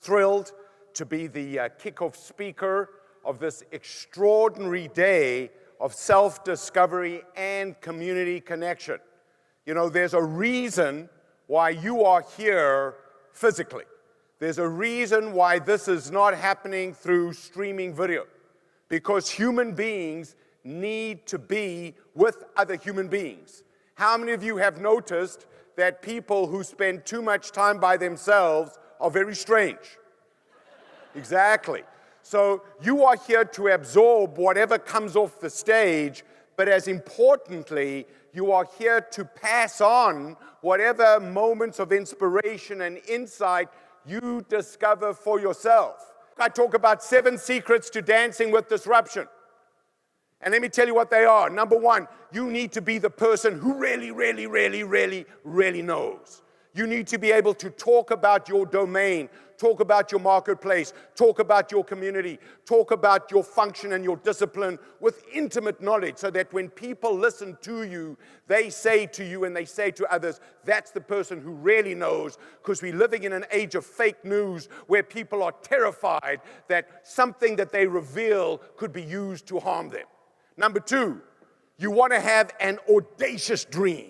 thrilled to be the kickoff speaker of this extraordinary day of self-discovery and community connection. You know, there's a reason why you are here physically. There's a reason why this is not happening through streaming video. Because human beings need to be with other human beings. How many of you have noticed that people who spend too much time by themselves are very strange? Exactly. So you are here to absorb whatever comes off the stage, but as importantly, you are here to pass on whatever moments of inspiration and insight you discover for yourself. I talk about 7 secrets to dancing with disruption. And let me tell you what they are. Number 1, you need to be the person who really knows. You need to be able to talk about your domain, talk about your marketplace, talk about your community, talk about your function and your discipline with intimate knowledge so that when people listen to you, they say to you and they say to others, that's the person who really knows, because we're living in an age of fake news where people are terrified that something that they reveal could be used to harm them. Number 2, you want to have an audacious dream.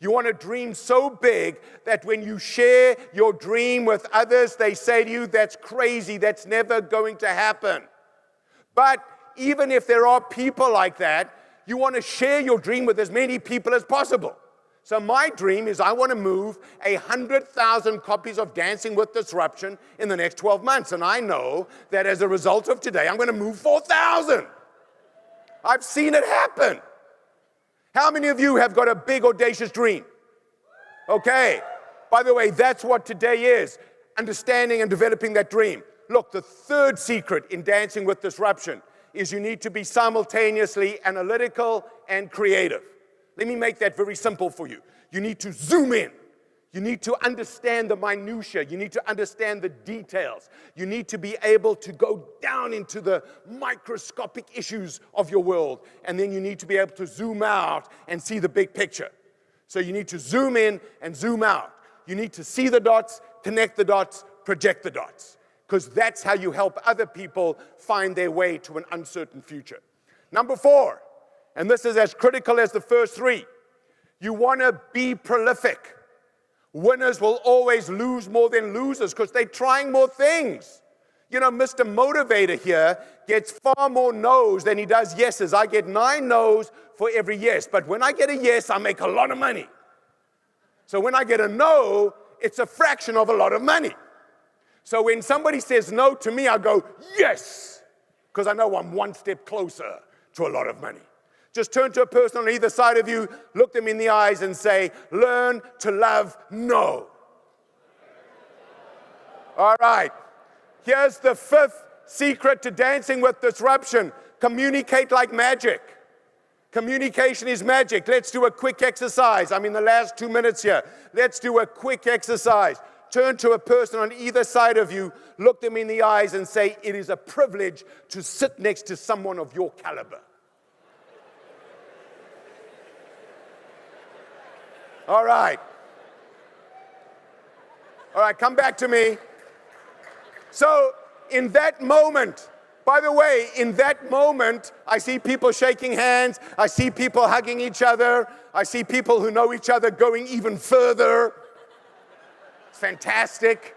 You want to dream so big that when you share your dream with others, they say to you, that's crazy, that's never going to happen. But even if there are people like that, you want to share your dream with as many people as possible. So my dream is I want to move 100,000 copies of Dancing with Disruption in the next 12 months. And I know that as a result of today, I'm going to move 4,000. I've seen it happen. How many of you have got a big, audacious dream? Okay. By the way, that's what today is, understanding and developing that dream. Look, the 3rd secret in Dancing with Disruption is you need to be simultaneously analytical and creative. Let me make that very simple for you. You need to zoom in. You need to understand the minutiae. You need to understand the details. You need to be able to go down into the microscopic issues of your world. And then you need to be able to zoom out and see the big picture. So you need to zoom in and zoom out. You need to see the dots, connect the dots, project the dots. Because that's how you help other people find their way to an uncertain future. Number 4, and this is as critical as the first 3, you want to be prolific. Winners will always lose more than losers because they're trying more things. You know, Mr. Motivator here gets far more no's than he does yeses. I get 9 no's for every yes. But when I get a yes, I make a lot of money. So when I get a no, it's a fraction of a lot of money. So when somebody says no to me, I go, yes, because I know I'm one step closer to a lot of money. Just turn to a person on either side of you, look them in the eyes and say, learn to love no. All right. Here's the 5th secret to dancing with disruption. Communicate like magic. Communication is magic. Let's do a quick exercise. I'm in the last 2 minutes here. Let's do a quick exercise. Turn to a person on either side of you, look them in the eyes and say, it is a privilege to sit next to someone of your caliber. All right. All right, come back to me. So in that moment, by the way, in that moment, I see people shaking hands. I see people hugging each other. I see people who know each other going even further. It's fantastic.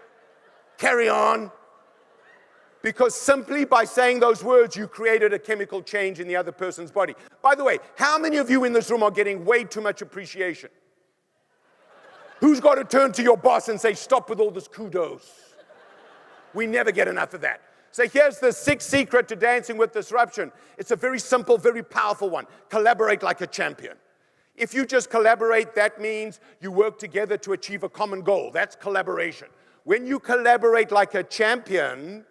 Carry on. Because simply by saying those words, you created a chemical change in the other person's body. By the way, how many of you in this room are getting way too much appreciation? Who's got to turn to your boss and say, stop with all this kudos? We never get enough of that. So here's the 6th secret to dancing with disruption. It's a very simple, very powerful one. Collaborate like a champion. If you just collaborate, that means you work together to achieve a common goal. That's collaboration. When you collaborate like a champion,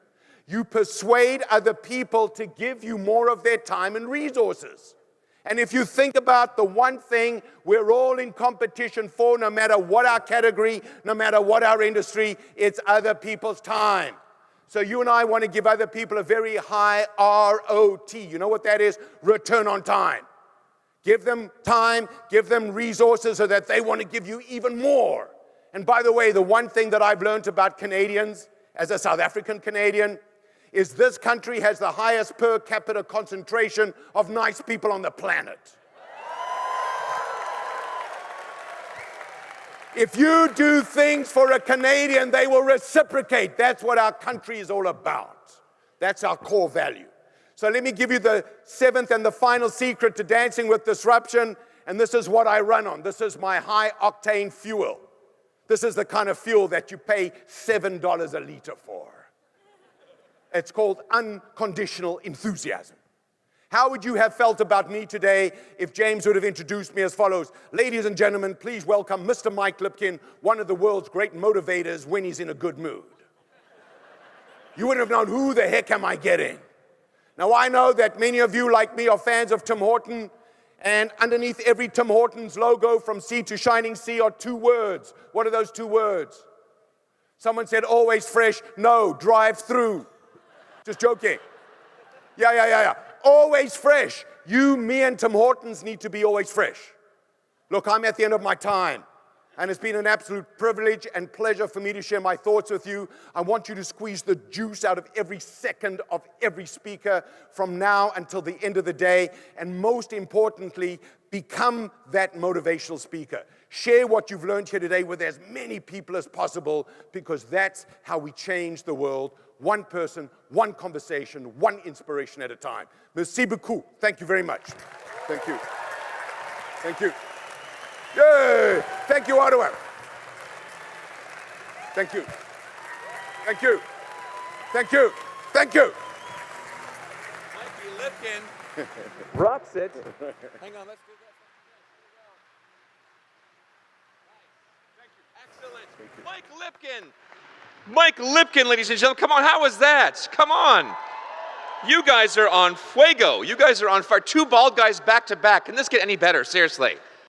you persuade other people to give you more of their time and resources. And if you think about the one thing we're all in competition for, no matter what our category, no matter what our industry, it's other people's time. So you and I want to give other people a very high ROT. You know what that is? Return on time. Give them time, give them resources so that they want to give you even more. And by the way, the one thing that I've learned about Canadians as a South African Canadian, is this country has the highest per capita concentration of nice people on the planet. If you do things for a Canadian, they will reciprocate. That's what our country is all about. That's our core value. So let me give you the seventh and the final secret to dancing with disruption, and this is what I run on. This is my high-octane fuel. This is the kind of fuel that you pay $7 a liter for. It's called unconditional enthusiasm. How would you have felt about me today if James would have introduced me as follows? Ladies and gentlemen, please welcome Mr. Mike Lipkin, one of the world's great motivators when he's in a good mood. You wouldn't have known who the heck am I getting. Now, I know that many of you, like me, are fans of Tim Horton, and underneath every Tim Hortons logo, from sea to shining sea, are two words. What are those two words? Someone said, always fresh. No, drive through. Just joking. Yeah. Always fresh. You, me, and Tim Hortons need to be always fresh. Look, I'm at the end of my time, and it's been an absolute privilege and pleasure for me to share my thoughts with you. I want you to squeeze the juice out of every second of every speaker from now until the end of the day, and most importantly, become that motivational speaker. Share what you've learned here today with as many people as possible, because that's how we change the world. One person, one conversation, one inspiration at a time. Merci beaucoup. Thank you very much. Thank you. Thank you. Yay! Thank you, Ottawa. Thank you. Thank you. Thank you. Thank you. Mikey Lipkin rocks it. Hang on, let's do that. Excellent. Mike Lipkin. Mike Lipkin, ladies and gentlemen. Come on, how was that? Come on. You guys are on fuego. You guys are on fire. Two bald guys back to back. Can this get any better? Seriously.